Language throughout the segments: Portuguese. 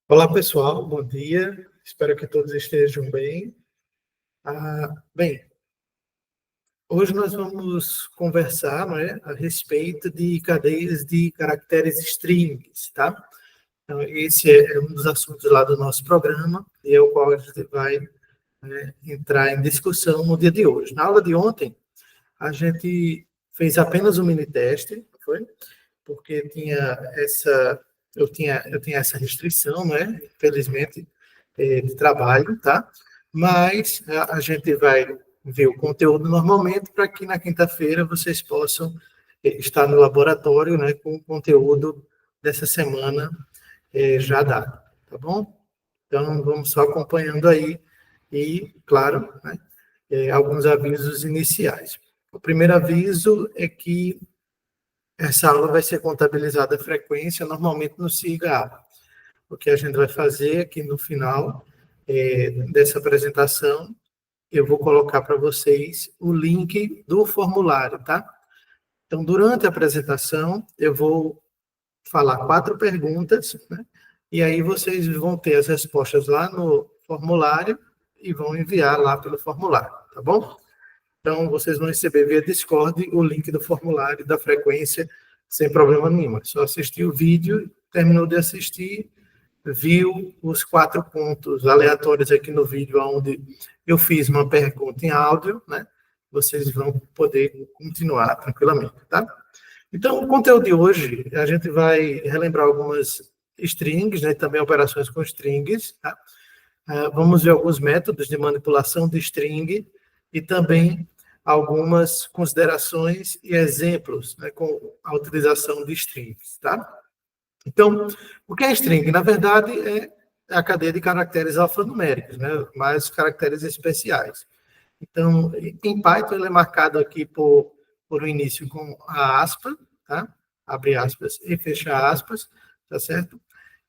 Olá, pessoal, bom dia. Espero que todos estejam bem. Bem, hoje nós vamos conversar, né, a respeito de cadeias de caracteres strings, tá? Então, esse é um dos assuntos lá do nosso programa e é o qual a gente vai, né, entrar em discussão no dia de hoje. Na aula de ontem, a gente fez apenas um mini teste, foi? Porque eu tinha essa restrição, né? Infelizmente, de trabalho, tá? Mas a gente vai ver o conteúdo normalmente para que na quinta-feira vocês possam estar no laboratório, né, com o conteúdo dessa semana já dado, tá bom? Então, vamos só acompanhando aí e, claro, né, alguns avisos iniciais. O primeiro aviso é que essa aula vai ser contabilizada a frequência, normalmente no SIGA. O que a gente vai fazer aqui no final dessa apresentação, eu vou colocar para vocês o link do formulário, tá? Então, durante a apresentação, eu vou falar 4 perguntas, né? E aí vocês vão ter as respostas lá no formulário e vão enviar lá pelo formulário, tá bom? Então, vocês vão receber via Discord o link do formulário da frequência sem problema nenhum. É só assistir o vídeo, terminou de assistir, viu os 4 pontos aleatórios aqui no vídeo, onde eu fiz uma pergunta em áudio, né? Vocês vão poder continuar tranquilamente, tá? Então, o conteúdo de hoje, a gente vai relembrar algumas strings, né? Também operações com strings, tá? Vamos ver alguns métodos de manipulação de string e também algumas considerações e exemplos, né, com a utilização de strings, tá? Então, o que é string? Na verdade, é a cadeia de caracteres alfanuméricos, né, mais caracteres especiais. Então, em Python, ele é marcado aqui por um início com a aspa, tá? Abre aspas e fecha aspas, tá certo?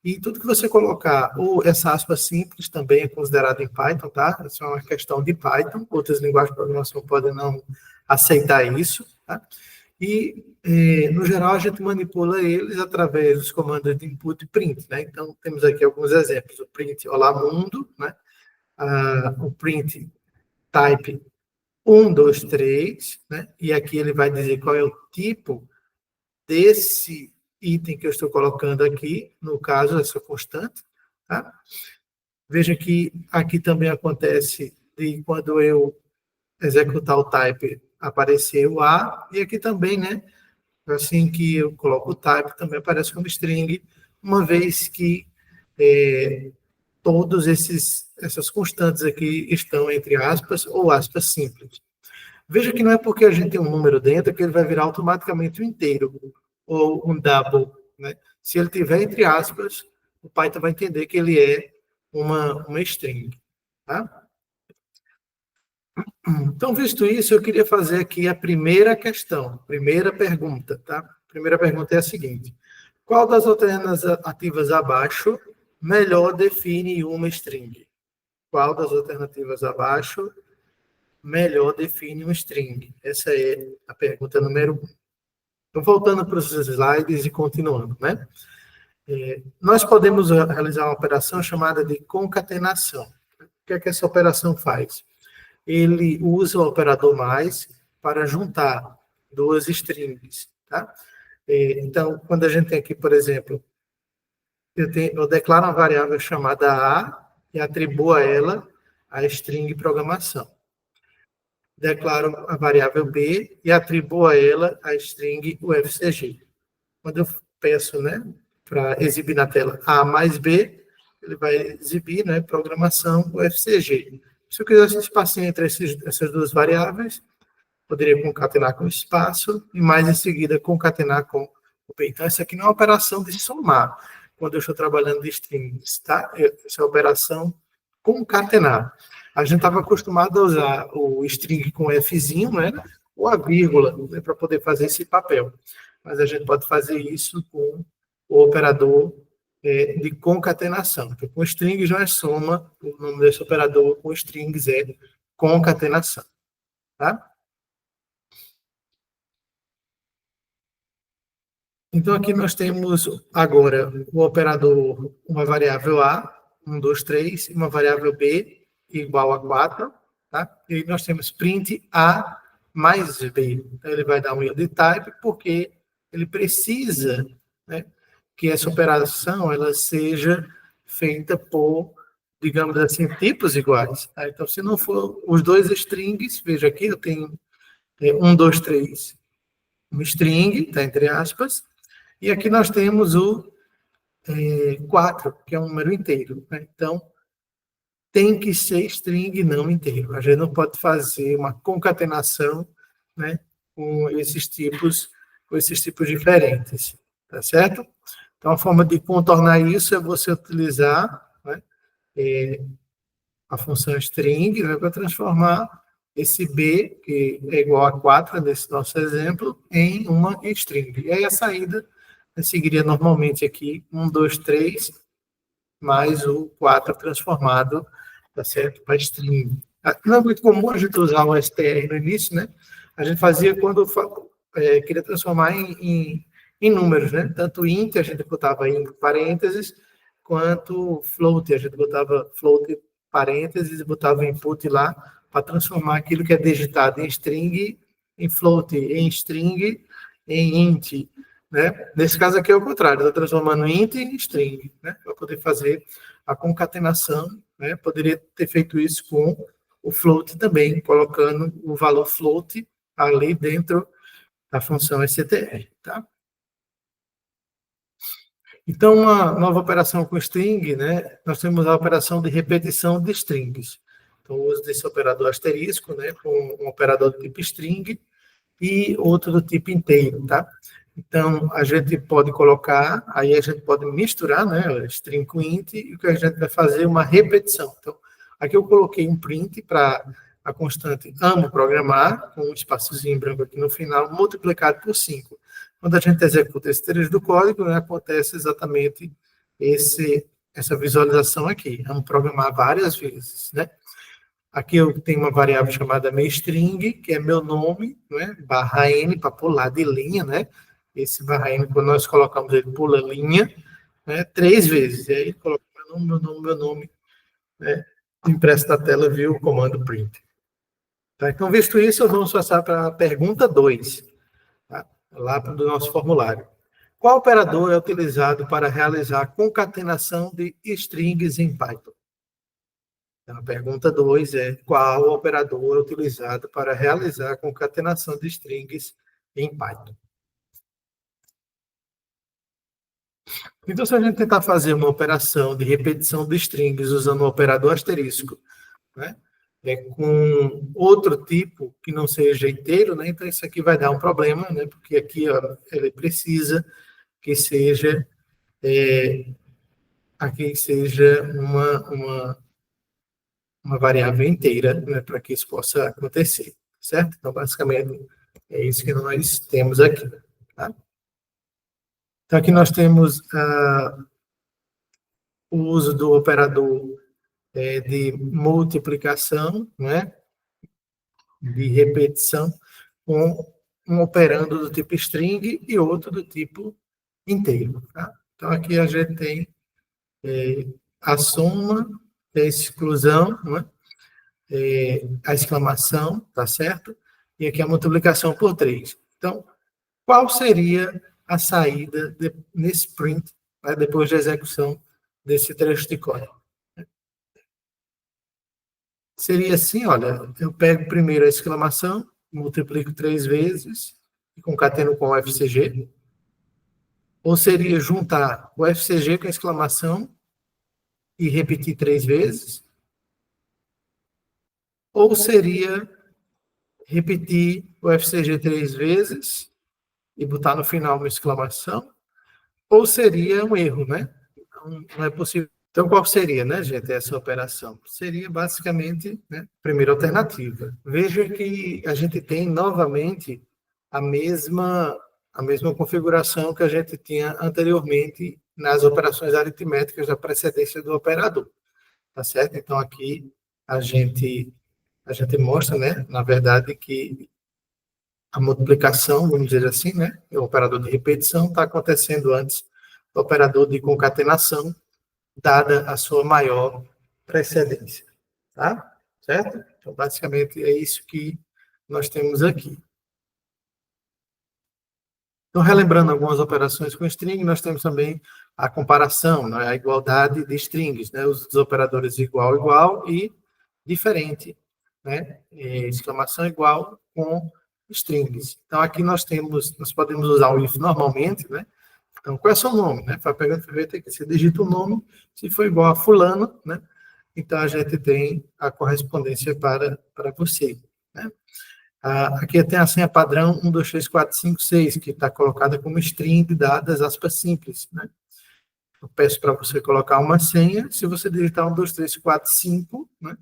E tudo que você colocar, ou essa aspa simples também é considerado em Python, tá? Isso é uma questão de Python, outras linguagens de programação podem não aceitar isso, tá? E, no geral, a gente manipula eles através dos comandos de input e print, né? Então, temos aqui alguns exemplos. O print olá mundo, né? O print type 1, 2, 3, né? E aqui ele vai dizer qual é o tipo desse item que eu estou colocando aqui, no caso, essa constante, tá? Veja que aqui também acontece de quando eu executar o type, aparecer o A, e aqui também, né? Assim que eu coloco o type, também aparece como string, uma vez que todos essas constantes aqui estão entre aspas ou aspas simples. Veja que não é porque a gente tem um número dentro que ele vai virar automaticamente um inteiro ou um double, né? Se ele tiver entre aspas, o Python vai entender que ele é uma string, tá? Então, visto isso, eu queria fazer aqui a primeira questão, primeira pergunta, tá? A primeira pergunta é a seguinte: qual das alternativas abaixo melhor define uma string? Qual das alternativas abaixo melhor define uma string? Essa é a pergunta número 1. Então, voltando para os slides e continuando, né? Nós podemos realizar uma operação chamada de concatenação. O que é que essa operação faz? Ele usa o operador mais para juntar duas strings, tá? Então, quando a gente tem aqui, por exemplo, eu declaro uma variável chamada A e atribuo a ela a string programação. Declaro a variável B e atribuo a ela a string UFCG. Quando eu peço, né, para exibir na tela A mais B, ele vai exibir, né, programação UFCG. Se eu quisesse um espacinho entre essas duas variáveis, poderia concatenar com espaço e mais em seguida concatenar com o B. Então, essa aqui não é uma operação de somar, quando eu estou trabalhando de strings, tá? Essa é a operação concatenar. A gente estava acostumado a usar o string com Fzinho, né? Ou a vírgula, né, para poder fazer esse papel. Mas a gente pode fazer isso com o operador de concatenação. Então, com strings não é soma, o nome desse operador com strings é concatenação. Tá? Então, aqui nós temos agora o operador, uma variável A, 1, 2, 3, e uma variável B igual a 4, tá? E nós temos print A mais B. Então, ele vai dar um yield type, porque ele precisa, né, que essa operação ela seja feita por, digamos assim, tipos iguais. Tá? Então, se não for os dois strings, veja aqui, eu tenho 1, 2, 3, um string, tá, entre aspas, e aqui nós temos o 4, que é um número inteiro. Né? Então, tem que ser string não inteiro. A gente não pode fazer uma concatenação, né, com esses tipos diferentes. Tá certo? Então, a forma de contornar isso é você utilizar, né, a função string, né, para transformar esse B, que é igual a 4 nesse nosso exemplo, em uma string. E aí a saída seguiria normalmente aqui 1, 2, 3, mais o 4 transformado, tá certo, para string. Não é muito comum a gente usar o str no início, né? A gente fazia quando queria transformar em números, né? Tanto int a gente botava em parênteses, quanto float, a gente botava float parênteses e botava input lá para transformar aquilo que é digitado em string, em float, em string, em int, né? Nesse caso aqui é o contrário, estou transformando int em string, né? Para poder fazer a concatenação, né? Poderia ter feito isso com o float também, colocando o valor float ali dentro da função str, tá? Então, uma nova operação com string, né? Nós temos a operação de repetição de strings. Então, o uso desse operador asterisco, né? Com um operador do tipo string e outro do tipo inteiro, tá? Então, a gente pode colocar, aí a gente pode misturar, né, string com int, e o que a gente vai fazer é uma repetição. Então, aqui eu coloquei um print para a constante amo programar, com um espaçozinho branco aqui no final, multiplicado por 5. Quando a gente executa esse trecho do código, né, acontece exatamente essa visualização aqui. Vamos programar várias vezes, né? Aqui eu tenho uma variável chamada main_string, que é meu nome, né, barra n, para pular de linha, né? Esse barra n, quando nós colocamos, ele pula linha, né, 3 vezes. E aí, coloca meu nome, né, impresso na tela, viu o comando print. Tá? Então, visto isso, vamos passar para a pergunta 2, tá? Lá do nosso formulário. Qual operador é utilizado para realizar a concatenação de strings em Python? Então, a pergunta 2 é: qual operador é utilizado para realizar a concatenação de strings em Python? Então, se a gente tentar fazer uma operação de repetição de strings usando o operador asterisco, né, com outro tipo que não seja inteiro, né, então isso aqui vai dar um problema, né, porque aqui ó, ele precisa que seja aqui seja uma variável inteira, né, para que isso possa acontecer, certo? Então, basicamente, é isso que nós temos aqui, tá? Então, aqui nós temos o uso do operador de multiplicação, né, de repetição, com um operando do tipo string e outro do tipo inteiro, tá? Então, aqui a gente tem a soma, a exclusão, né, a exclamação, tá certo? E aqui a multiplicação por 3. Então, qual seria a saída nesse print, né, depois da execução desse trecho de código? Seria assim, olha, eu pego primeiro a exclamação, multiplico 3 vezes e concateno com o FCG. Ou seria juntar o FCG com a exclamação e repetir 3 vezes. Ou seria repetir o FCG 3 vezes e botar no final uma exclamação. Ou seria um erro, né? Então, não é possível. Então, qual seria, né, gente, essa operação? Seria basicamente, né, a primeira alternativa. Veja que a gente tem novamente a mesma configuração que a gente tinha anteriormente nas operações aritméticas da precedência do operador, tá certo? Então, aqui a gente mostra, né, na verdade, que a multiplicação, vamos dizer assim, né? O operador de repetição está acontecendo antes do operador de concatenação, dada a sua maior precedência, tá? Certo? Então, basicamente, é isso que nós temos aqui. Então, relembrando algumas operações com string, nós temos também a comparação, né? A igualdade de strings, né? Os operadores igual, igual e diferente, né? Exclamação igual com strings. Então, aqui nós podemos usar o if normalmente, né? Então, qual é o seu nome, né? Vai pegando aqui, você digita o nome, se for igual a fulano, né? Então, a gente tem a correspondência para você, né? Aqui tem a senha padrão 1, 2, 3, 4, 5, 6, que está colocada como string de dadas aspas simples, né? Eu peço para você colocar uma senha, se você digitar 1, 2, 3, 4, 5, né?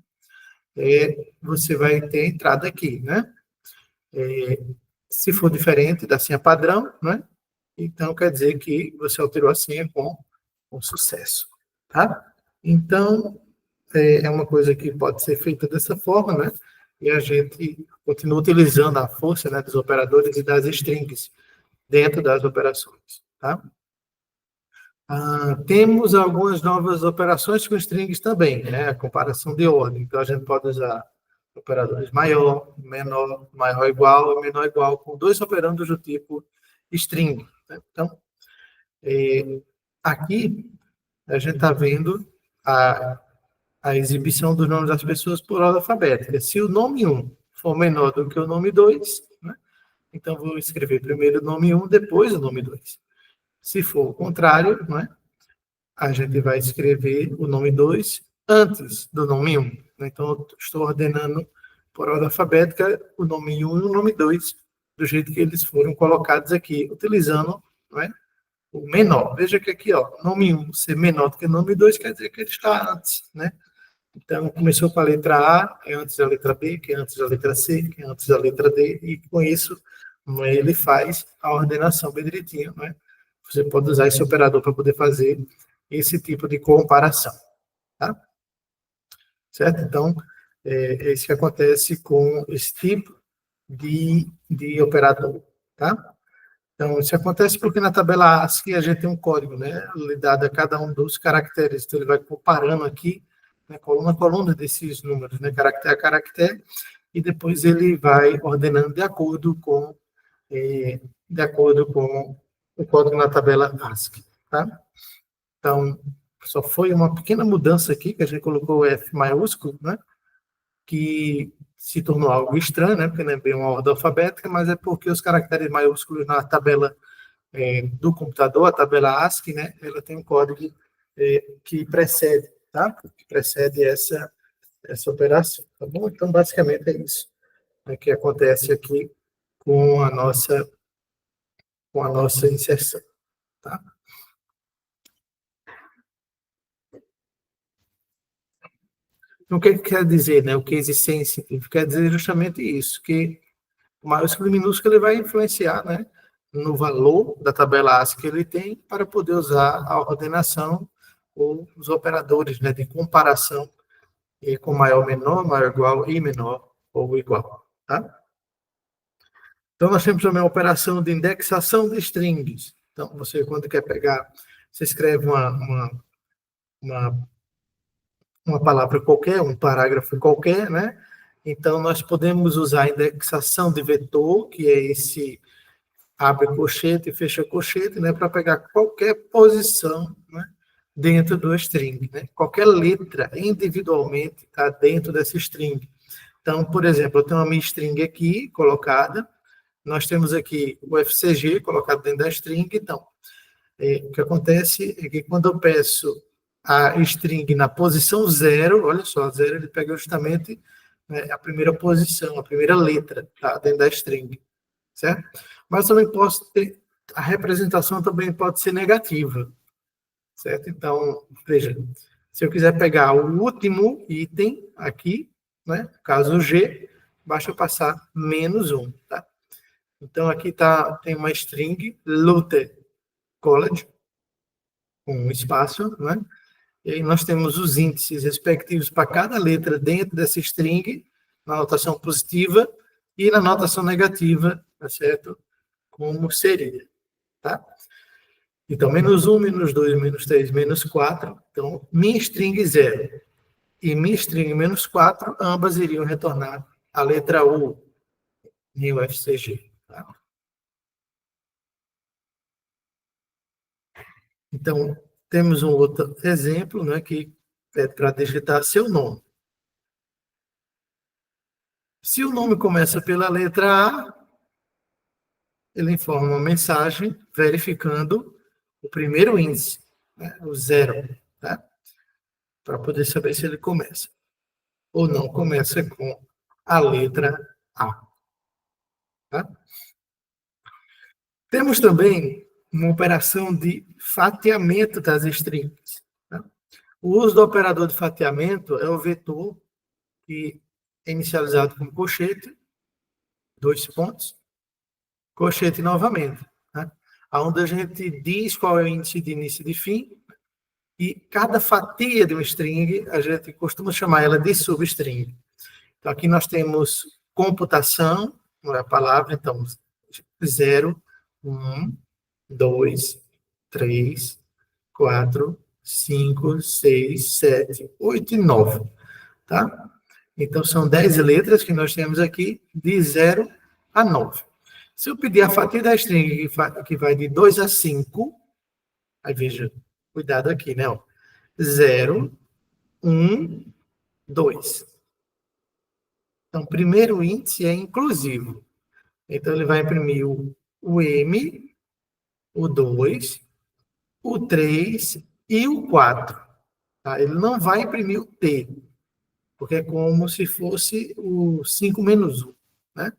Você vai ter a entrada aqui, né? Se for diferente da senha padrão, né? Então, quer dizer que você alterou a senha com sucesso, tá? Então, é uma coisa que pode ser feita dessa forma, né? E a gente continua utilizando a força, né, dos operadores e das strings dentro das operações, tá? Temos algumas novas operações com strings também, né? A comparação de ordem. Então, a gente pode usar operadores maior, menor, maior igual e menor igual, com dois operandos do tipo string, né? Então, aqui, a gente está vendo a exibição dos nomes das pessoas por ordem alfabética. Se o nome 1 for menor do que o nome 2, né? Então, vou escrever primeiro o nome 1, depois o nome 2. Se for o contrário, né? A gente vai escrever o nome 2 antes do nome 1. Né? Então, eu estou ordenando por ordem alfabética o nome 1 e o nome 2, do jeito que eles foram colocados aqui, utilizando, né, o menor. Veja que aqui, ó, nome 1 ser menor do que o nome 2 quer dizer que ele está antes, né? Então, começou com a letra A, é antes da letra B, que é antes da letra C, que é antes da letra D, e com isso, ele faz a ordenação bem direitinho, né? Você pode usar esse operador para poder fazer esse tipo de comparação, tá? Certo? Então, é isso que acontece com esse tipo de operador, tá? Então, isso acontece porque na tabela ASCII a gente tem um código, né, dado a cada um dos caracteres. Então, ele vai comparando aqui, né, coluna a coluna desses números, né, caractere a caractere, e depois ele vai ordenando de acordo com o código na tabela ASCII, tá? Então, só foi uma pequena mudança aqui, que a gente colocou o F maiúsculo, né, que se tornou algo estranho, né, porque não é bem uma ordem alfabética, mas é porque os caracteres maiúsculos na tabela do computador, a tabela ASCII, né, ela tem um código que precede, tá? Que precede essa operação, tá bom? Então, basicamente, é isso, né, que acontece aqui com a nossa inserção, tá? Então, o que quer dizer, né, o case sensitive? Quer dizer justamente isso, que o maiúsculo e minúsculo ele vai influenciar, né, no valor da tabela ASCII que ele tem para poder usar a ordenação ou os operadores, né, de comparação com maior, menor, maior, igual e menor ou igual, tá? Então, nós temos também a operação de indexação de strings. Então, você, quando quer pegar, você escreve uma palavra qualquer, um parágrafo qualquer, né? Então, nós podemos usar a indexação de vetor, que é esse abre colchete e fecha colchete, né, para pegar qualquer posição, né, dentro do string, né? Qualquer letra individualmente está dentro dessa string. Então, por exemplo, eu tenho uma minha string aqui colocada, nós temos aqui o FCG colocado dentro da string, então, o que acontece é que quando eu peço a string na posição 0, olha só, 0 ele pega justamente, né, a primeira posição, a primeira letra, tá, dentro da string, certo? Mas também posso ter, a representação também pode ser negativa, certo? Então, veja, se eu quiser pegar o último item aqui, né, caso G, basta passar -1, tá? Então, aqui tem uma string, Luther College, com um espaço, né? E aí nós temos os índices respectivos para cada letra dentro dessa string, na notação positiva e na notação negativa tá certo? Como seria, tá? Então, -1, -2, -3, -4. Então, minha string 0 e minha string -4, ambas iriam retornar a letra U em UFCG. Tá? Então, temos um outro exemplo, né, que é para digitar seu nome. Se o nome começa pela letra A, ele informa uma mensagem verificando o primeiro índice, né, o 0, tá? Para poder saber se ele começa ou não começa com a letra A. Tá? Temos também uma operação de fatiamento das strings. Tá? O uso do operador de fatiamento é o vetor que é inicializado com colchete, 2 pontos, colchete novamente, né? Onde a gente diz qual é o índice de início e de fim, e cada fatia de uma string, a gente costuma chamar ela de substring. Então, aqui nós temos computação, não é a palavra, então, 0, 1, 2, 3, 4, 5, 6, 7, 8 e 9. Tá? Então, são 10 letras que nós temos aqui, de 0 a 9. Se eu pedir a fatia da string que vai de 2 a 5, aí veja, cuidado aqui, né? 0, 1, 2. Então, o primeiro índice é inclusivo. Então, ele vai imprimir o M, o 2, o 3 e o 4. Tá? Ele não vai imprimir o T, porque é como se fosse o 5 menos 1, né?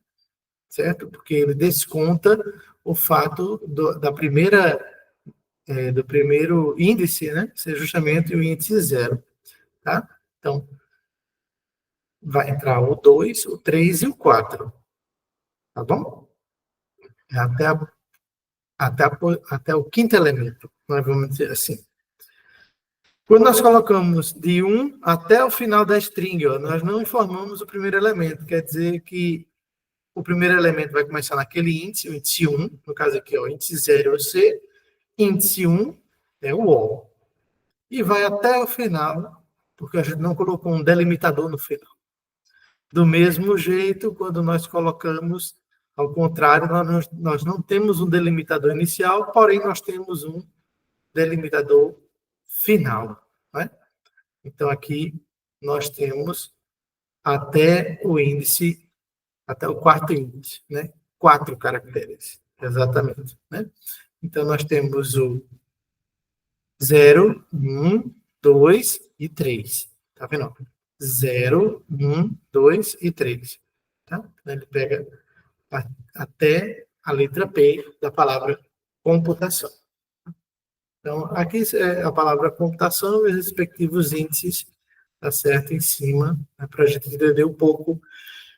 Certo? Porque ele desconta o fato do primeiro índice, né? Ser justamente o índice 0. Tá? Então, vai entrar o 2, o 3 e o 4. Tá bom? Até, até o quinto elemento, nós vamos dizer assim. Quando nós colocamos de 1 até o final da string, ó, nós não informamos o primeiro elemento. Quer dizer que o primeiro elemento vai começar naquele índice, o índice 1, no caso aqui, ó, o índice 0 é o C, índice 1 é o O. E vai até o final, porque a gente não colocou um delimitador no final. Do mesmo jeito, quando nós colocamos, ao contrário, nós não temos um delimitador inicial, porém nós temos um delimitador final. Né? Então, aqui nós temos até o índice, até o quarto índice, né? 4 caracteres, exatamente. Né? Então, nós temos o 0, 1, 2 e 3. Tá vendo? 0, 1, 2 e 3. Tá? Ele pega até a letra P da palavra computação. Então, aqui é a palavra computação e os respectivos índices, tá certo, em cima, né, para a gente entender um pouco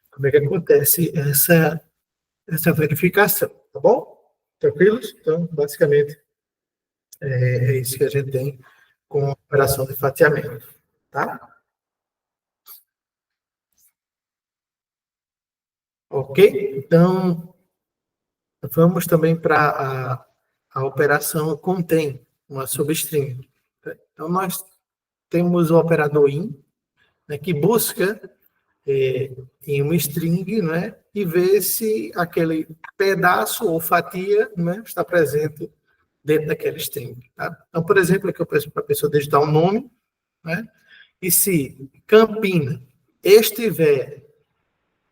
como é que acontece essa verificação, tá bom? Tranquilos? Então, basicamente, é isso que a gente tem com a operação de fatiamento, tá? Ok? Então, vamos também para a operação contém uma substring. Então, nós temos o operador in, né, que busca em uma string, né, e vê se aquele pedaço ou fatia, né, está presente dentro daquela string. Tá? Então, por exemplo, aqui eu peço para a pessoa digitar um nome, né, e se Campina estiver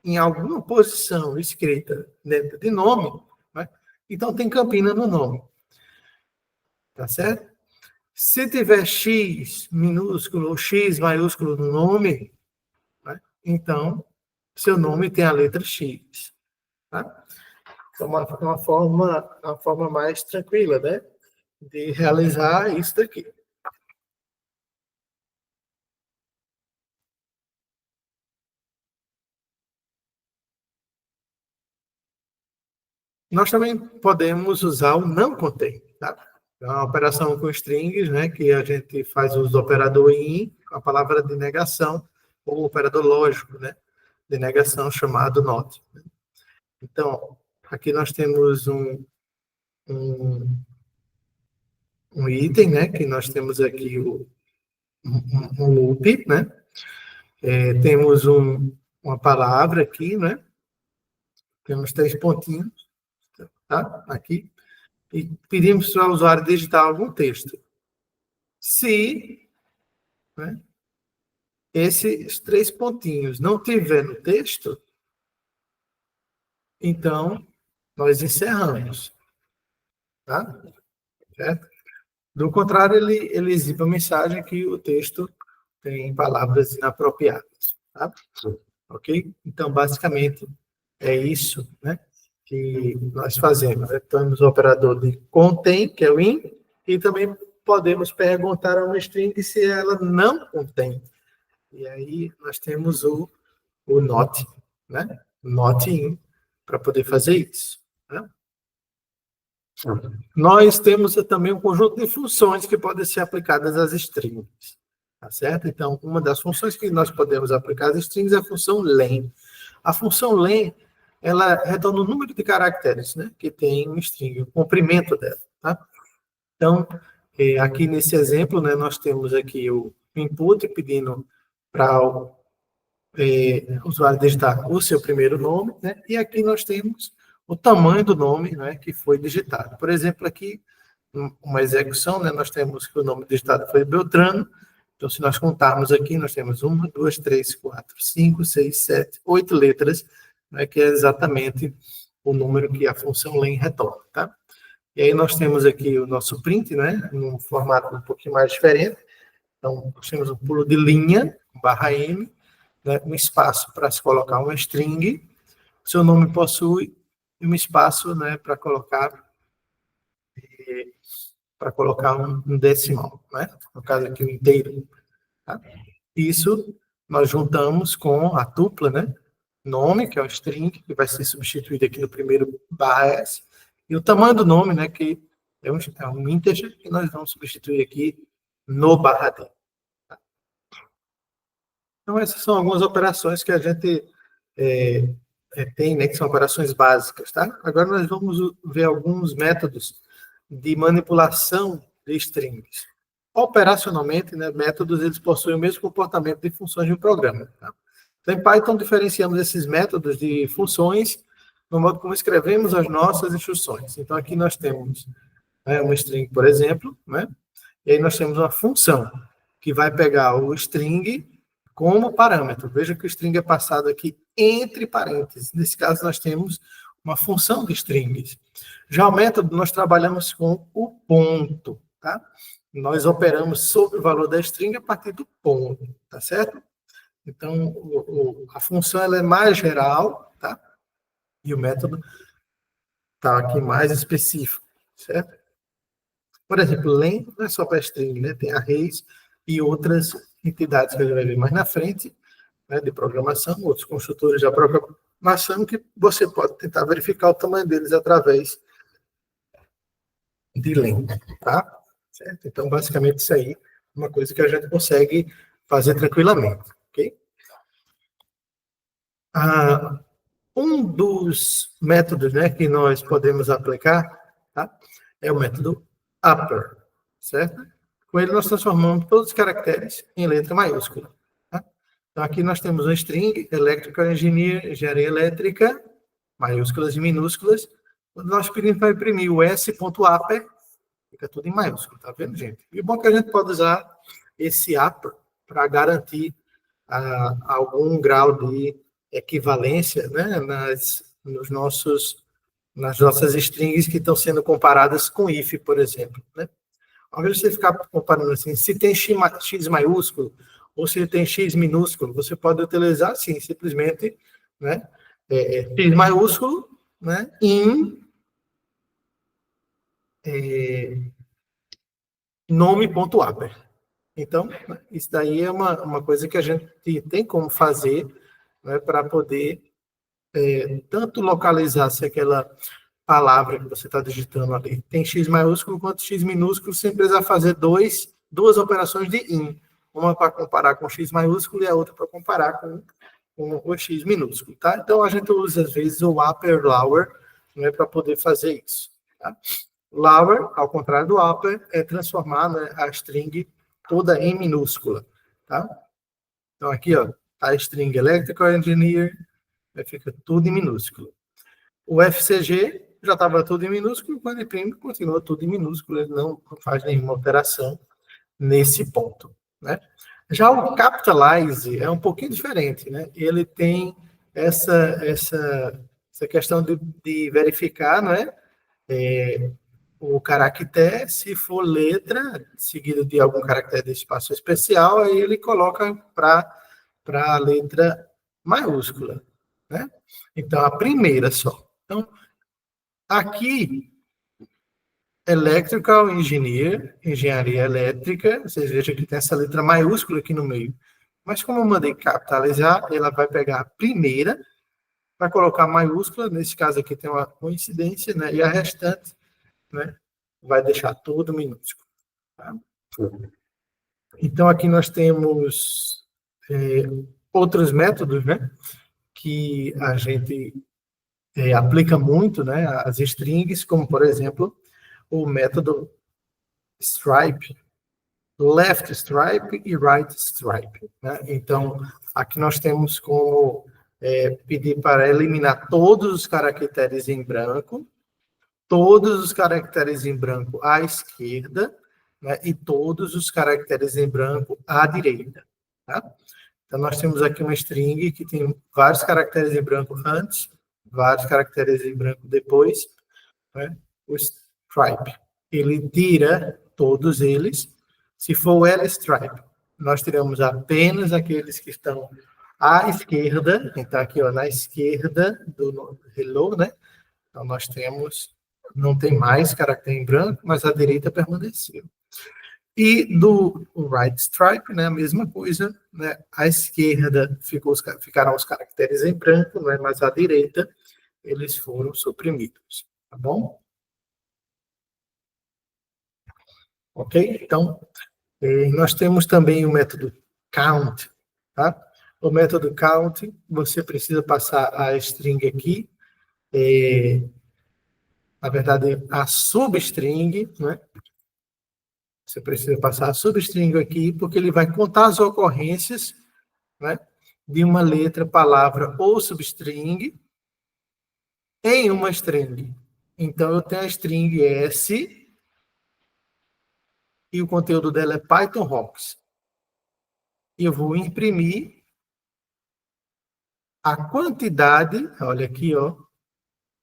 em alguma posição escrita dentro de nome, né, então tem Campina no nome. Tá certo? Se tiver X minúsculo ou X maiúsculo no nome, né, então seu nome tem a letra X. Tá? Então, uma forma mais tranquila, né, de realizar isso daqui. Nós também podemos usar o não contém. Tá? É uma operação com strings, né, que a gente faz uso do operador in, a palavra de negação, ou operador lógico, né, de negação chamado not. Então, aqui nós temos um item, né? Que nós temos aqui um loop, né? Temos uma palavra aqui, né? Temos 3 pontinhos, tá? Aqui. E pedimos para o usuário digitar algum texto. Se, né, esses 3 pontinhos não tiver no texto, então nós encerramos, tá? Certo? Do contrário, ele exibe a mensagem que o texto tem palavras inapropriadas, tá? Ok? Então, basicamente, é isso, né, que nós fazemos. Temos o operador de contém, que é o in, e também podemos perguntar a uma string se ela não contém. E aí nós temos o not, né? Not in, para poder fazer isso. Né? Nós temos também um conjunto de funções que podem ser aplicadas às strings. Tá certo? Então, uma das funções que nós podemos aplicar às strings é a função len. A função len, ela retorna o número de caracteres, né, que tem um string, o comprimento dela. Tá? Então, aqui nesse exemplo, né, nós temos aqui o input pedindo para o usuário digitar o seu primeiro nome, né, e aqui nós temos o tamanho do nome, né, que foi digitado. Por exemplo, aqui, uma execução, né, nós temos que o nome digitado foi Beltrano. Então, se nós contarmos aqui, nós temos 1, 2, 3, 4, 5, 6, 7, 8 letras, né, que é exatamente o número que a função len retorna, tá? E aí nós temos aqui o nosso print, né, num formato um pouquinho mais diferente. Então, nós temos um pulo de linha, /m, né, um espaço para se colocar uma string, seu nome possui um espaço, né, para colocar um decimal, né? No caso aqui, o inteiro. Tá? Isso nós juntamos com a tupla, né? Nome, que é o string, que vai ser substituído aqui no primeiro /s, e o tamanho do nome, né? Que é um integer, que nós vamos substituir aqui no /d. Tá? Então, essas são algumas operações que a gente tem, né? Que são operações básicas, tá? Agora nós vamos ver alguns métodos de manipulação de strings. Operacionalmente, né, métodos eles possuem o mesmo comportamento de funções de um programa. Tá? Então, em Python, diferenciamos esses métodos de funções no modo como escrevemos as nossas instruções. Então, aqui nós temos, né, uma string, por exemplo, né, e aí nós temos uma função que vai pegar o string como parâmetro. Veja que o string é passado aqui entre parênteses. Nesse caso, nós temos uma função de strings. Já o método, nós trabalhamos com o ponto, tá? Nós operamos sobre o valor da string a partir do ponto, tá certo? Então, a função ela é mais geral, tá? E o método está aqui mais específico, certo? Por exemplo, len não é só para string, né? Tem arrays e outras entidades que a gente vai ver mais na frente, né, de programação, outros construtores de programação, que você pode tentar verificar o tamanho deles através de len, tá? Certo? Então, basicamente, isso aí é uma coisa que a gente consegue fazer tranquilamente, ok? Um dos métodos, né, que nós podemos aplicar, tá, é o método upper, certo? Com ele nós transformamos todos os caracteres em letra maiúscula. Tá? Então, aqui nós temos um string, electrical engineer, engenharia elétrica, maiúsculas e minúsculas. Quando nós pedimos para imprimir o s.upper, fica tudo em maiúsculo, tá vendo, gente? E o bom é que a gente pode usar esse upper para garantir algum grau de equivalência, né, nas nossas strings que estão sendo comparadas com if, por exemplo. Né? Ao invés de você ficar comparando assim, se tem x maiúsculo ou se tem x minúsculo, você pode utilizar assim, simplesmente, né, x maiúsculo, né, in nome.upper. Então, isso daí é uma coisa que a gente tem como fazer, né, para poder tanto localizar se aquela palavra que você está digitando ali tem X maiúsculo quanto X minúsculo, sem precisar fazer duas operações de in. Uma para comparar com X maiúsculo e a outra para comparar com o X minúsculo. Tá? Então, a gente usa, às vezes, o upper, lower, né, para poder fazer isso. Tá? Lower, ao contrário do upper, é transformar, né, a string toda em minúscula. Tá? Então, aqui, ó, a string Electrical Engineer, fica tudo em minúsculo. O FCG já estava tudo em minúsculo, quando imprime, continua tudo em minúsculo, ele não faz nenhuma alteração nesse ponto. Né? Já o Capitalize é um pouquinho diferente, né? Ele tem essa questão de verificar, né? O caractere, se for letra, seguido de algum caractere de espaço especial, aí ele coloca para a letra maiúscula. Né? Então, a primeira só. Então, aqui, Electrical Engineer, engenharia elétrica, vocês vejam que tem essa letra maiúscula aqui no meio. Mas como eu mandei capitalizar, ela vai pegar a primeira, vai colocar maiúscula, nesse caso aqui tem uma coincidência, né? E a restante, né, vai deixar tudo minúsculo. Tá? Então, aqui nós temos outros métodos, né, que a gente aplica muito, né, as strings, como, por exemplo, o método stripe, left stripe e right stripe. Né? Então, aqui nós temos como pedir para eliminar todos os caracteres em branco, todos os caracteres em branco à esquerda, né? E todos os caracteres em branco à direita. Tá? Então, nós temos aqui uma string que tem vários caracteres em branco antes, vários caracteres em branco depois. Né? O stripe, ele tira todos eles. Se for o L-stripe, nós tiramos apenas aqueles que estão à esquerda, que está aqui, ó, na esquerda do hello, né? Então, nós temos, não tem mais caractere em branco, mas a direita permaneceu. E do right stripe, né, a mesma coisa, né? À esquerda ficaram os caracteres em branco, né, mas à direita eles foram suprimidos, tá bom? Ok? Então, nós temos também o método count, tá? O método count, você precisa passar a string aqui, na verdade, a substring, né? Você precisa passar a substring aqui, porque ele vai contar as ocorrências, né, de uma letra, palavra ou substring em uma string. Então, eu tenho a string S e o conteúdo dela é Python Rocks. E eu vou imprimir a quantidade, olha aqui, ó,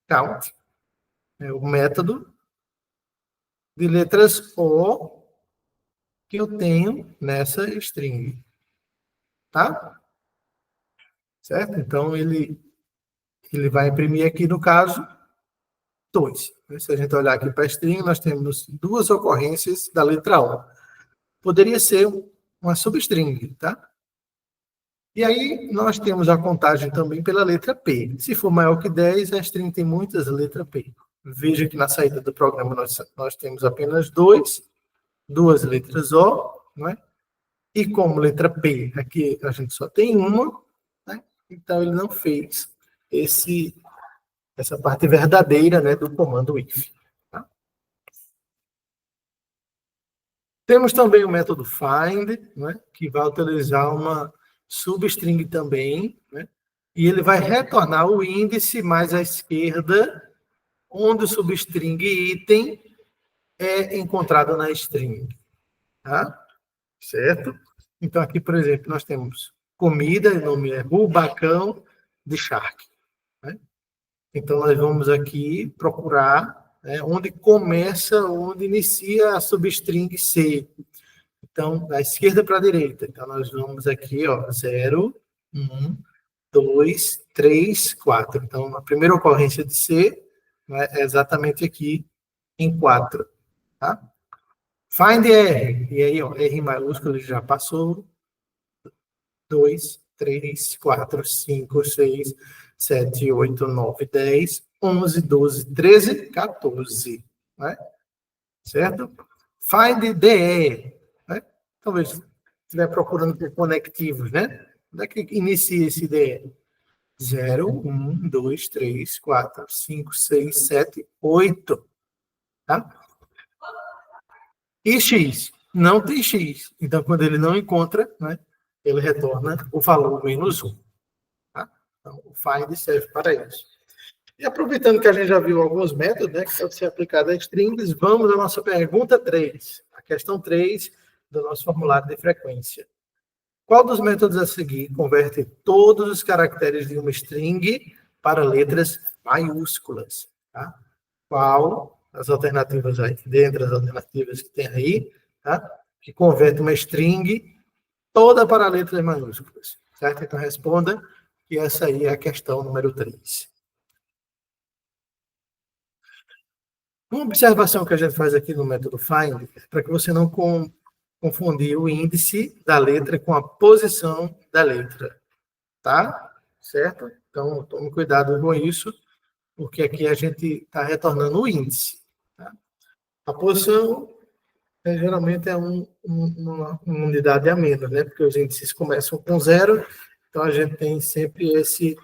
count, é o método de letras O que eu tenho nessa string. Tá? Certo? Então, ele vai imprimir aqui, no caso, 2. Se a gente olhar aqui para a string, nós temos duas ocorrências da letra O. Poderia ser uma substring, tá? E aí, nós temos a contagem também pela letra P. Se for maior que 10, a string tem muitas letras P. Veja que na saída do programa nós temos apenas duas letras O, não é? E como letra P, aqui a gente só tem uma, né? Então ele não fez essa parte verdadeira, né, do comando if. Tá? Temos também o método find, né, que vai utilizar uma substring também, né, e ele vai retornar o índice mais à esquerda, onde o substring item é encontrado na string. Tá? Certo? Então, aqui, por exemplo, nós temos comida, o nome é rubacão de charque. Né? Então, nós vamos aqui procurar, né, onde começa, onde inicia a substring C. Então, da esquerda para a direita. Então, nós vamos aqui, ó, 0, 1, 2, 3, 4. Então, a primeira ocorrência de C, né, é exatamente aqui em 4. Tá? Find R. E aí, ó, R maiúsculo já passou. 2, 3, 4, 5, 6, 7, 8, 9, 10, 11, 12, 13, 14. Né? Certo? Find DE. Né? Talvez estiver procurando por conectivos, né? Onde é que inicia esse DE? 0, 1, 2, 3, 4, 5, 6, 7, 8. Tá? E x? Não tem x. Então, quando ele não encontra, né, ele retorna o valor menos 1. Tá? Então, o find serve para isso. E aproveitando que a gente já viu alguns métodos, né, que podem ser aplicados a strings, vamos à nossa pergunta 3. A questão 3 do nosso formulário de frequência. Qual dos métodos a seguir converte todos os caracteres de uma string para letras maiúsculas? Tá? Qual as alternativas aí, dentre as alternativas que tem aí, tá? Que converte uma string toda para letras maiúsculas? Certo? Então responda que essa aí é a questão número 3. Uma observação que a gente faz aqui no método find, para que você não confundir o índice da letra com a posição da letra. Tá? Certo? Então, tome cuidado com isso, porque aqui a gente está retornando o índice. Tá? A posição geralmente é uma unidade a menos, né? Porque os índices começam com 0, então a gente tem sempre esse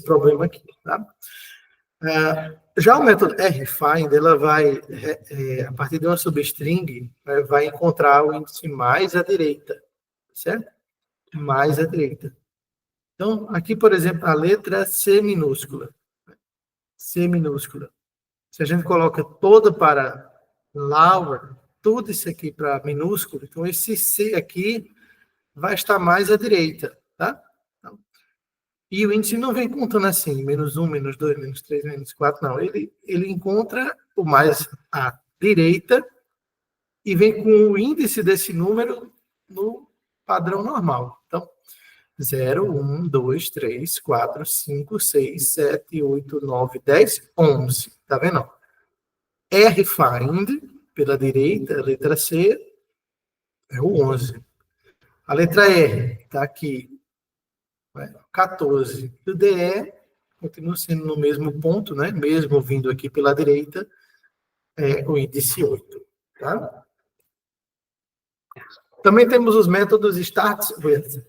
problema aqui. Tá? Já o método rfind, ela vai, a partir de uma substring, vai encontrar o índice mais à direita, certo? Mais à direita. Então, aqui, por exemplo, a letra C minúscula. C minúscula. Se a gente coloca toda para lower, tudo isso aqui para minúsculo, então esse C aqui vai estar mais à direita, tá? Então, e o índice não vem contando assim, menos 1, menos 2, menos 3, menos 4, não. Ele encontra o mais à direita e vem com o índice desse número no padrão normal. Então, 0, 1, 2, 3, 4, 5, 6, 7, 8, 9, 10, 11. Tá vendo? rfind, pela direita, a letra C, é o 11. A letra R está aqui, 14. E o DE continua sendo no mesmo ponto, né? Mesmo vindo aqui pela direita, é o índice 8. Tá? Também temos os métodos starts with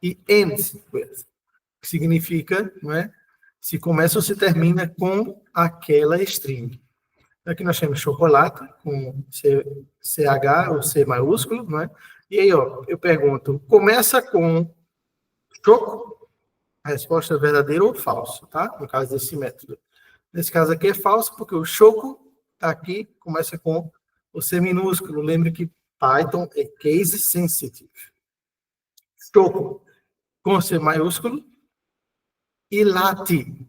e ends with, que significa, não é? Se começa ou se termina com aquela string. Aqui nós temos chocolate, com CH ou C maiúsculo, não é? E aí, ó, eu pergunto, começa com choco? A resposta é verdadeira ou falso, tá? No caso desse método. Nesse caso aqui é falso, porque o choco tá aqui, começa com o C minúsculo. Lembre que Python é case sensitive. Choco com C maiúsculo e late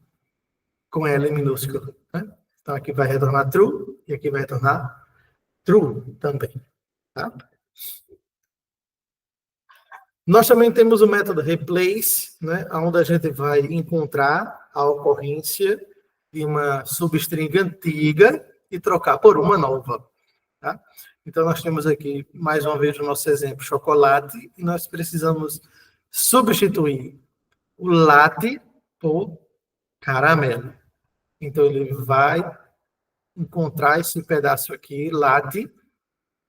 com L minúsculo. Né? Então aqui vai retornar true e aqui vai retornar true também. Tá? Nós também temos o método replace, né, onde a gente vai encontrar a ocorrência de uma substring antiga e trocar por uma nova. Tá? Então, nós temos aqui, mais uma vez, o nosso exemplo, chocolate, e nós precisamos substituir o latte por caramelo. Então, ele vai encontrar esse pedaço aqui, latte,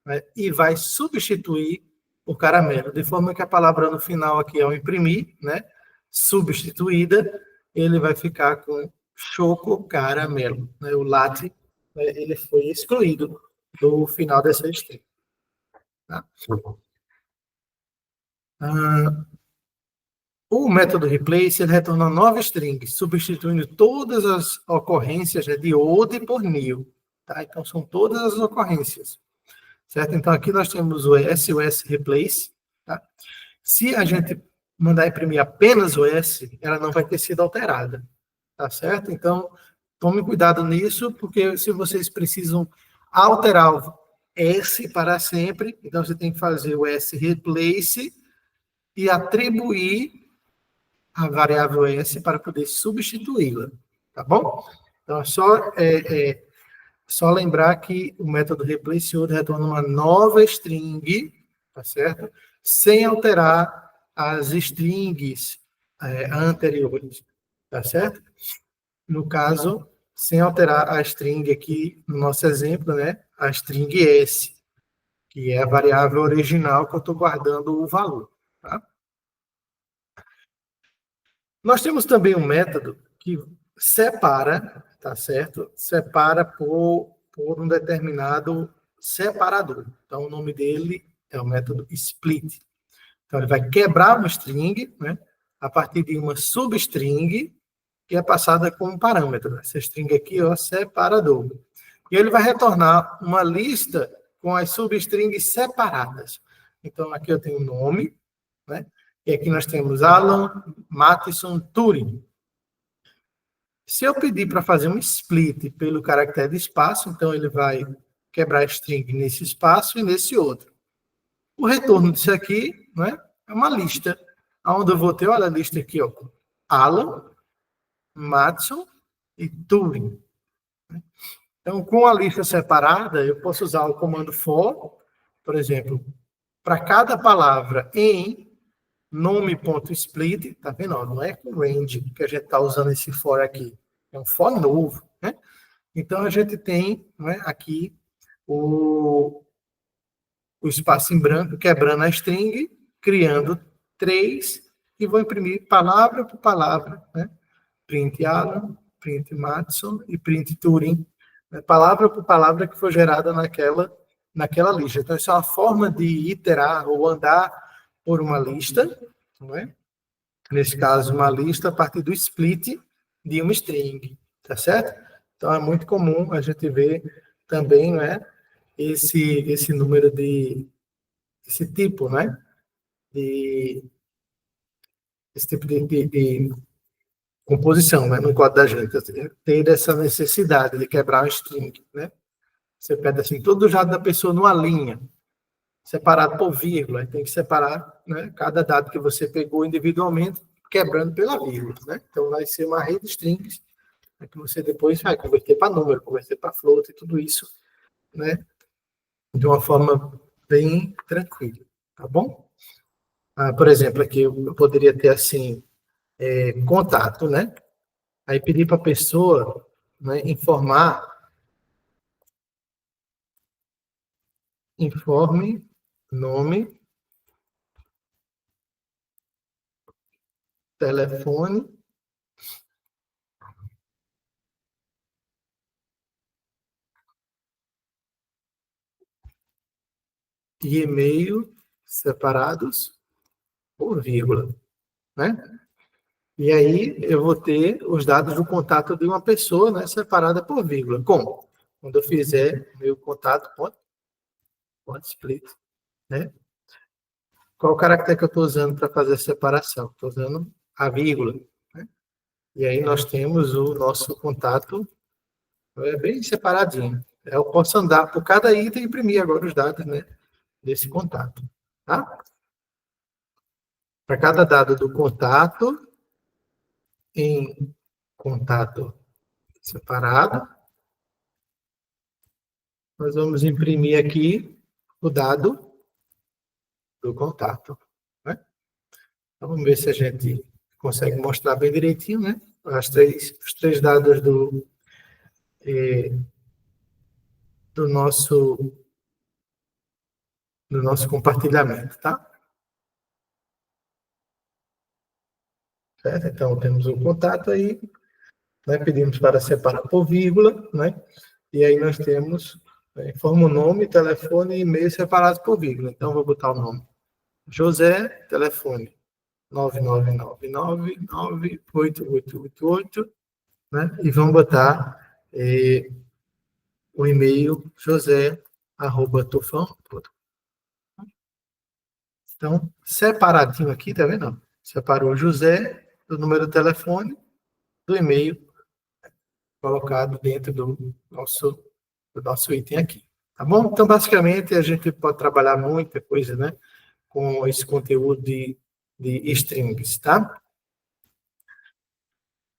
né, e vai substituir o caramelo, de forma que a palavra no final aqui, ao imprimir, né, substituída, ele vai ficar com choco caramelo. Né, o latte, ele foi excluído do final dessa string. Tá? O método replace ele retorna uma nova string, substituindo todas as ocorrências, né, de old por new. Tá? Então, são todas as ocorrências. Certo? Então, aqui nós temos o S e o S replace. Tá? Se a gente mandar imprimir apenas o S, ela não vai ter sido alterada. Tá certo? Então, tome cuidado nisso, porque se vocês precisam alterar o S para sempre, então você tem que fazer o S replace e atribuir a variável S para poder substituí-la. Tá bom? Então, só lembrar que o método replace retorna uma nova string, tá certo? Sem alterar as strings anteriores, tá certo? No caso, sem alterar a string aqui, no nosso exemplo, né? A string S, que é a variável original que eu estou guardando o valor, tá? Nós temos também um método que separa, tá certo? Separa por um determinado separador. Então, o nome dele é o método split. Então, ele vai quebrar uma string, né, a partir de uma substring que é passada como parâmetro. Essa string aqui é o separador. E ele vai retornar uma lista com as substrings separadas. Então, aqui eu tenho o nome, né? E aqui nós temos Alan, Matheson, Turing. Se eu pedir para fazer um split pelo caractere de espaço, então ele vai quebrar a string nesse espaço e nesse outro. O retorno disso aqui, né, é uma lista, onde eu vou ter, olha a lista aqui, ó, Alan, Matheson e Turing. Então, com a lista separada, eu posso usar o comando for, por exemplo, para cada palavra em nome.split, tá vendo? Não é com range que a gente está usando esse for aqui, é um for novo, né? Então, a gente tem, né, aqui o espaço em branco, quebrando a string, criando 3, e vou imprimir palavra por palavra, né? Print Alan, print Matheson e print Turing, né? Palavra por palavra que foi gerada naquela lista. Então, isso é uma forma de iterar ou andar por uma lista, não é? Nesse caso, uma lista a partir do split de uma string, tá certo? Então, é muito comum a gente ver também, não é? Esse número esse tipo, né? Esse tipo de composição, né? No código da gente. Ter essa necessidade de quebrar um string, né? Você pede assim, todo o dado da pessoa numa linha, separado por vírgula, tem que separar, né, cada dado que você pegou individualmente, quebrando pela vírgula, né? Então, vai ser uma rede de strings, né, que você depois vai converter para número, converter para float e tudo isso, né, de uma forma bem tranquila, tá bom? Por exemplo, aqui eu poderia ter assim, contato, né? Aí pedir para a pessoa, né, informe nome, telefone, e e-mail separados por vírgula, né? E aí eu vou ter os dados do contato de uma pessoa, né, separada por vírgula. Como? Quando eu fizer meu contato, ponto split, né? Qual o caractere que eu estou usando para fazer a separação? Estou usando a vírgula, né? E aí nós temos o nosso contato bem separadinho. Eu posso andar por cada item e imprimir agora os dados, né, desse contato, tá? Para cada dado do contato, em contato separado, nós vamos imprimir aqui o dado do contato, né? Então, vamos ver se a gente consegue mostrar bem direitinho, né? Os três dados do nosso compartilhamento, tá? Certo? Então, temos o contato aí, né? Pedimos para separar por vírgula, né? E aí nós temos, informa o nome, telefone e e-mail separados por vírgula. Então, vou botar o nome. José, telefone 999998888, né? E vamos botar o e-mail josé@tufão.com. Então, separadinho aqui, tá vendo? Separou o José do número do telefone, do e-mail, colocado dentro do nosso item aqui. Tá bom? Então, basicamente, a gente pode trabalhar muita coisa, né, com esse conteúdo de strings, tá?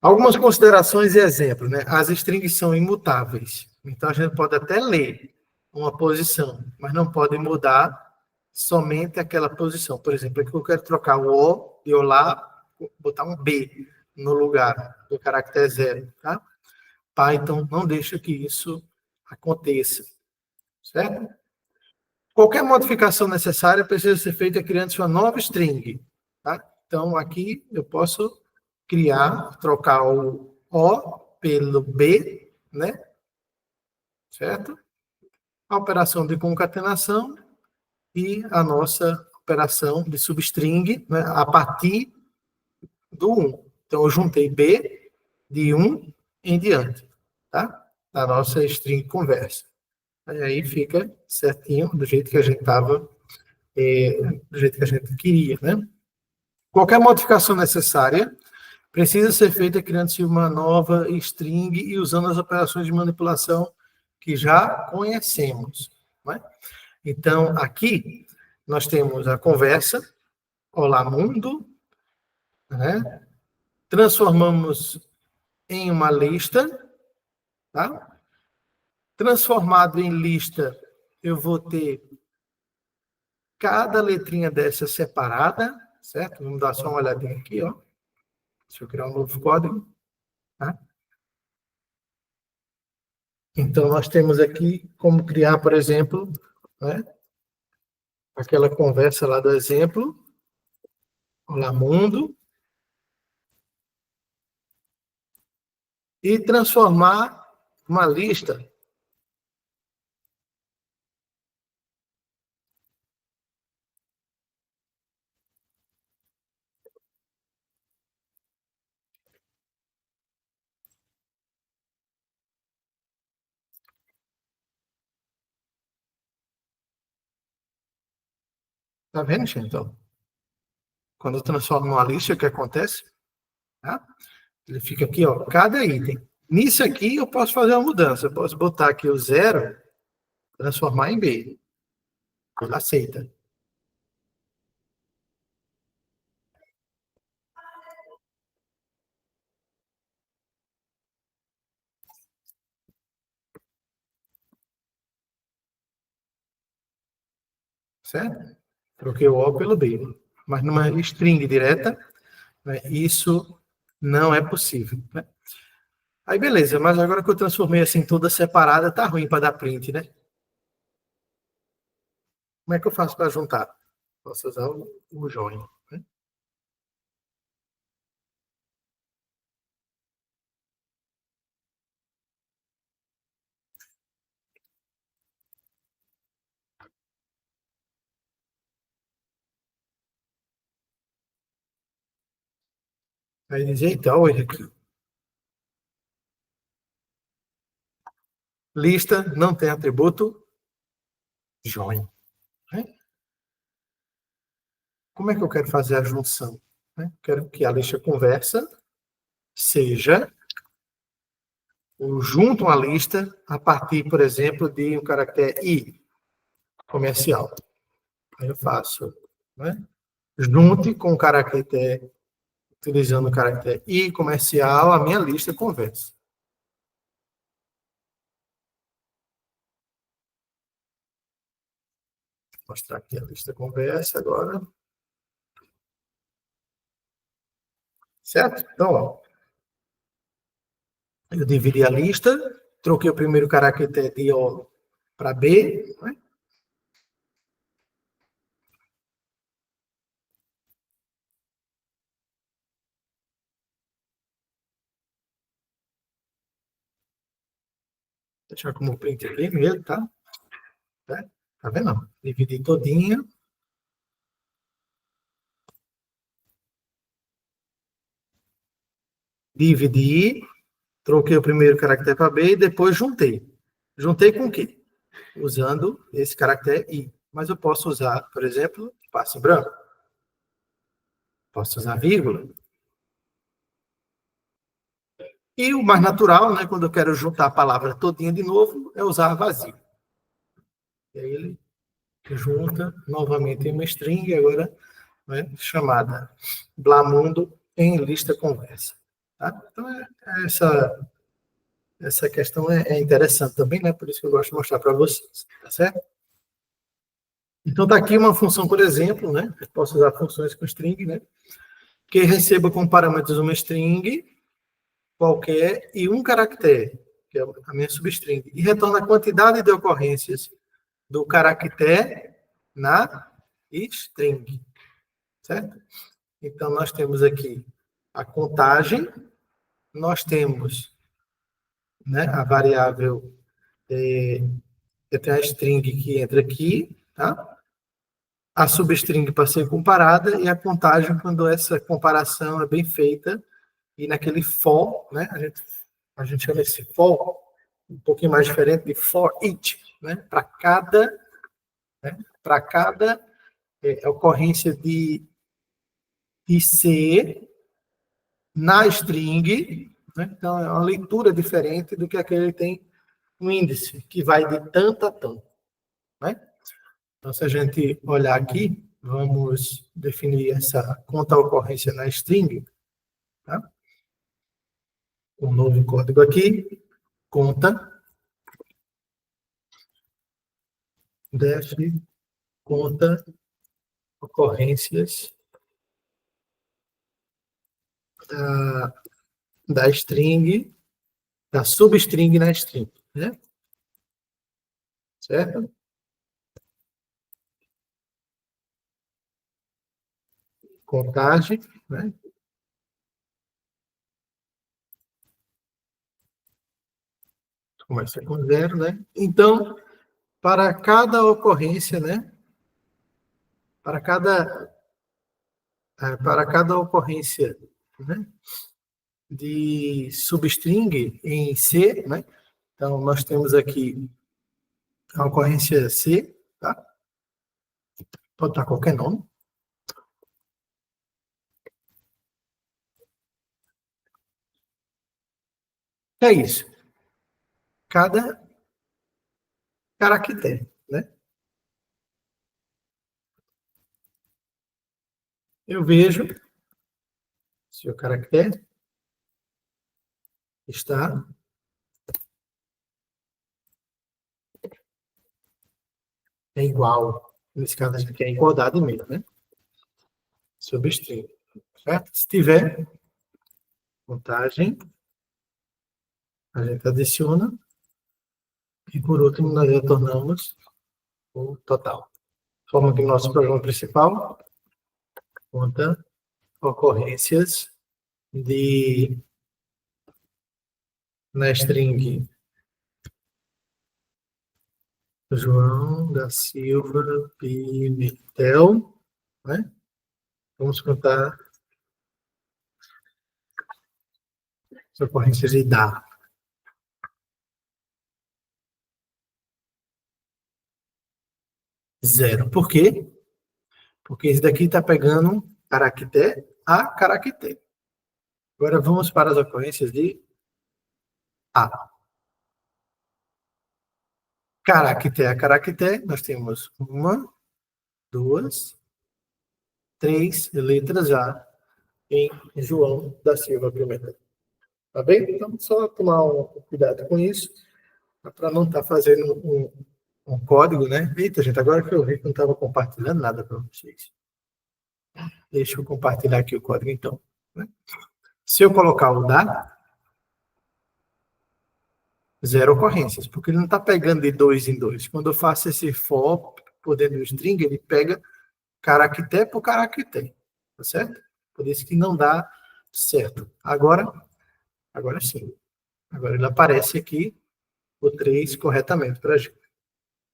Algumas considerações e exemplos, né? As strings são imutáveis. Então, a gente pode até ler uma posição, mas não pode mudar somente aquela posição. Por exemplo, aqui eu quero trocar o O de olá, botar um B no lugar do caractere 0, tá? Python não deixa que isso aconteça, certo? Qualquer modificação necessária precisa ser feita criando uma nova string, tá? Então, aqui eu posso trocar o O pelo B, né? Certo? A operação de concatenação e a nossa operação de substring, né, a partir do 1. Então, eu juntei B de 1 em diante, tá? A nossa string conversa. Aí fica certinho, do jeito que a gente estava, do jeito que a gente queria, né? Qualquer modificação necessária precisa ser feita criando-se uma nova string e usando as operações de manipulação que já conhecemos, né? Então, aqui, nós temos a conversa, olá mundo, né? Transformamos em uma lista, tá? Transformado em lista, eu vou ter cada letrinha dessa separada, certo? Vamos dar só uma olhadinha aqui, ó. Deixa eu criar um novo código, tá? Então, nós temos aqui como criar, por exemplo, né? Aquela conversa lá do exemplo, olá mundo, e transformar uma lista. Tá vendo, gente? Então, quando eu transformo numa lista, o que acontece? Tá? Ele fica aqui, ó, cada item. Nisso aqui eu posso fazer uma mudança. Eu posso botar aqui o 0, transformar em B. Ele aceita. Certo? Troquei o O pelo B. Mas numa string direta, né, isso não é possível. Né? Aí beleza, mas agora que eu transformei assim toda separada, tá ruim para dar print, né? Como é que eu faço para juntar? Posso usar o join. Né? Aí dizer, então, olha aqui. Lista não tem atributo join. Né? Como é que eu quero fazer a junção? Né? Quero que a lista conversa seja o junto uma lista a partir, por exemplo, de um caractere i comercial. Aí eu faço, né? Junte com o caractere, utilizando o caractere i comercial, a minha lista conversa. Vou mostrar aqui a lista conversa agora. Certo? Então, ó, eu dividi a lista, troquei o primeiro caractere de O para B, né? Deixar como print aqui mesmo, tá? Tá vendo? Dividi todinha. Dividi, troquei o primeiro caractere para B e depois juntei. Juntei com o quê? Usando esse caractere I. Mas eu posso usar, por exemplo, espaço em branco. Posso usar vírgula. E o mais natural, né, quando eu quero juntar a palavra todinha de novo, é usar vazio. E aí ele junta novamente em uma string, agora, né, chamada Blamundo em lista conversa. Tá? Então, essa questão é interessante também, né? Por isso que eu gosto de mostrar para vocês. Tá certo? Então, está aqui uma função, por exemplo, né? Eu posso usar funções com string, né? Que receba como parâmetros uma string qualquer e um caractere, que é a minha substring, e retorna a quantidade de ocorrências do caractere na string, certo? Então, nós temos aqui a contagem, nós temos, né, a variável, tem a string que entra aqui, tá? A substring para ser comparada e a contagem quando essa comparação é bem feita e naquele for, né? A gente chama esse for um pouquinho mais diferente de for each, né? Para cada, né? Para cada ocorrência de C na string, né? Então é uma leitura diferente do que aquele que tem um índice que vai de tanto a tanto, né? Então, se a gente olhar aqui, vamos definir essa conta-ocorrência na string, tá? Um novo código aqui, conta, def, conta, ocorrências da string, da substring na string, né? Certo? Contagem, né? Começa com 0, né? Então, para cada ocorrência, né? Para cada ocorrência, né, de substring em C, né? Então, nós temos aqui a ocorrência C, tá? Pode dar qualquer nome. É isso. Cada caractere, né? Eu vejo se o caractere está igual. Nesse caso, a gente quer igualdade mesmo, né? Substring, certo? Se tiver contagem, a gente adiciona e, por último, nós retornamos o total. Forma que o nosso programa principal conta ocorrências na string João da Silva Pimentel, né? Vamos contar as ocorrências de dar. 0. Por quê? Porque esse daqui está pegando caractere a caractere. Agora vamos para as ocorrências de A. Caractere a caractere, nós temos 1, 2, 3 letras A em João da Silva Pimentel. Tá bem? Então, só tomar um cuidado com isso, para não estar fazendo um código, né? Eita, gente, agora que eu vi que não estava compartilhando nada para vocês. Deixa eu compartilhar aqui o código, então. Né? Se eu colocar o da, 0 ocorrências, porque ele não está pegando de 2 em 2. Quando eu faço esse for por dentro do string, ele pega caractere por caractere, tá certo? Por isso que não dá certo. Agora sim. Agora ele aparece aqui o 3 corretamente para a gente.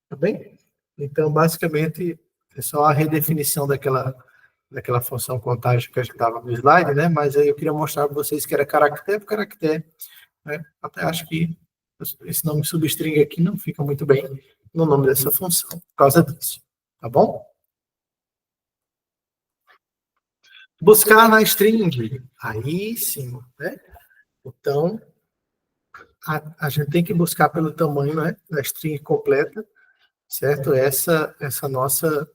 Tá bem? Então, basicamente, é só a redefinição daquela função contagem que a gente estava no slide, né? Mas aí eu queria mostrar para vocês que era caractere por caractere, né? Até acho que esse nome substring aqui não fica muito bem no nome dessa função, por causa disso. Tá bom? Buscar na string. Aí sim, né? Então, a gente tem que buscar pelo tamanho, né, da string completa, certo? Essa nossa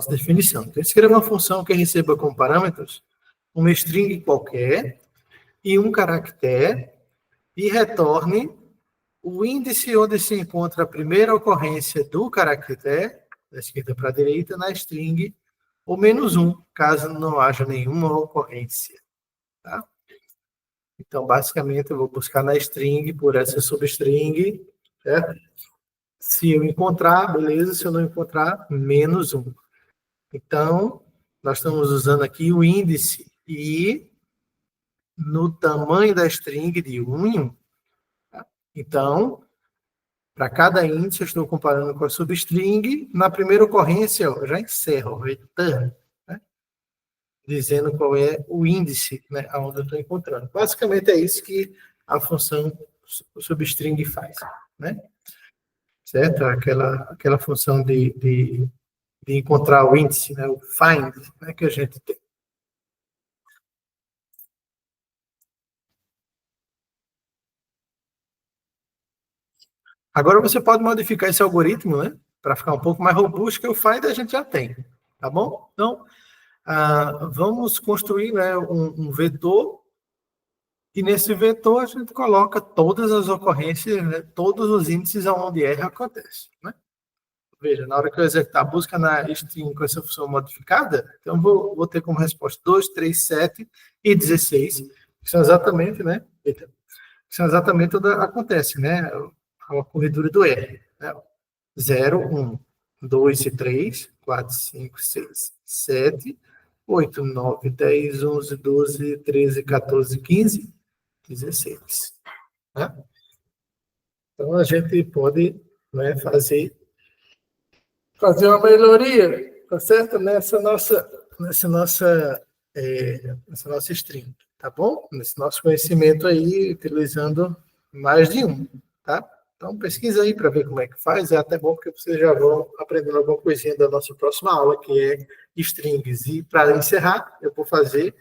definição. Então, escreva uma função que receba como parâmetros uma string qualquer e um caractere e retorne o índice onde se encontra a primeira ocorrência do caractere, da esquerda para a direita, na string, ou -1, caso não haja nenhuma ocorrência. Tá? Então, basicamente, eu vou buscar na string por essa substring, certo? Se eu encontrar, beleza. Se eu não encontrar, -1. Então, nós estamos usando aqui o índice e no tamanho da string de 1 em 1. Tá? Então, para cada índice, eu estou comparando com a substring. Na primeira ocorrência, eu já encerro, return, né? Dizendo qual é o índice, né, onde eu estou encontrando. Basicamente, é isso que a função substring faz, né? Certo? Aquela função de encontrar o índice, né, o find, né, que a gente tem. Agora você pode modificar esse algoritmo, né, para ficar um pouco mais robusto, que o find a gente já tem, tá bom? Então, vamos construir, né, um vetor, e nesse vetor a gente coloca todas as ocorrências, né, todos os índices onde R acontece, né? Veja, na hora que eu executar a busca na string com essa função modificada, então vou ter como resposta 2, 3, 7 e 16, que são exatamente, né? Que são exatamente onde acontece, né? A corredura do R. Né? 0, 1, 2 e 3, 4, 5, 6, 7, 8, 9, 10, 11, 12, 13, 14, 15, 16. Né? Então, a gente pode, né, fazer uma melhoria, tá certo? Nessa nossa string, tá bom? Nesse nosso conhecimento aí, utilizando mais de um, tá? Então, pesquisa aí para ver como é que faz. É até bom porque vocês já vão aprendendo alguma coisinha da nossa próxima aula, que é strings. E, para encerrar, eu vou fazer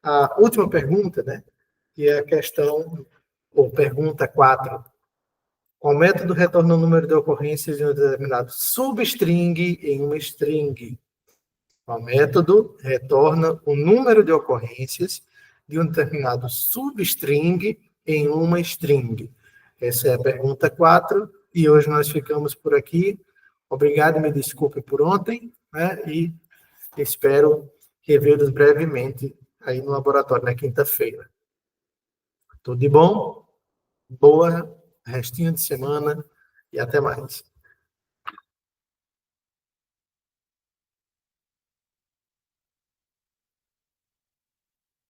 a última pergunta, né? Que é a questão, ou pergunta 4. Qual método retorna o número de ocorrências de um determinado substring em uma string? Qual método retorna o número de ocorrências de um determinado substring em uma string? Essa é a pergunta 4, e hoje nós ficamos por aqui. Obrigado, me desculpe por ontem, né? E espero revê-los brevemente aí no laboratório na quinta-feira. Tudo de bom? Boa restinho de semana e até mais.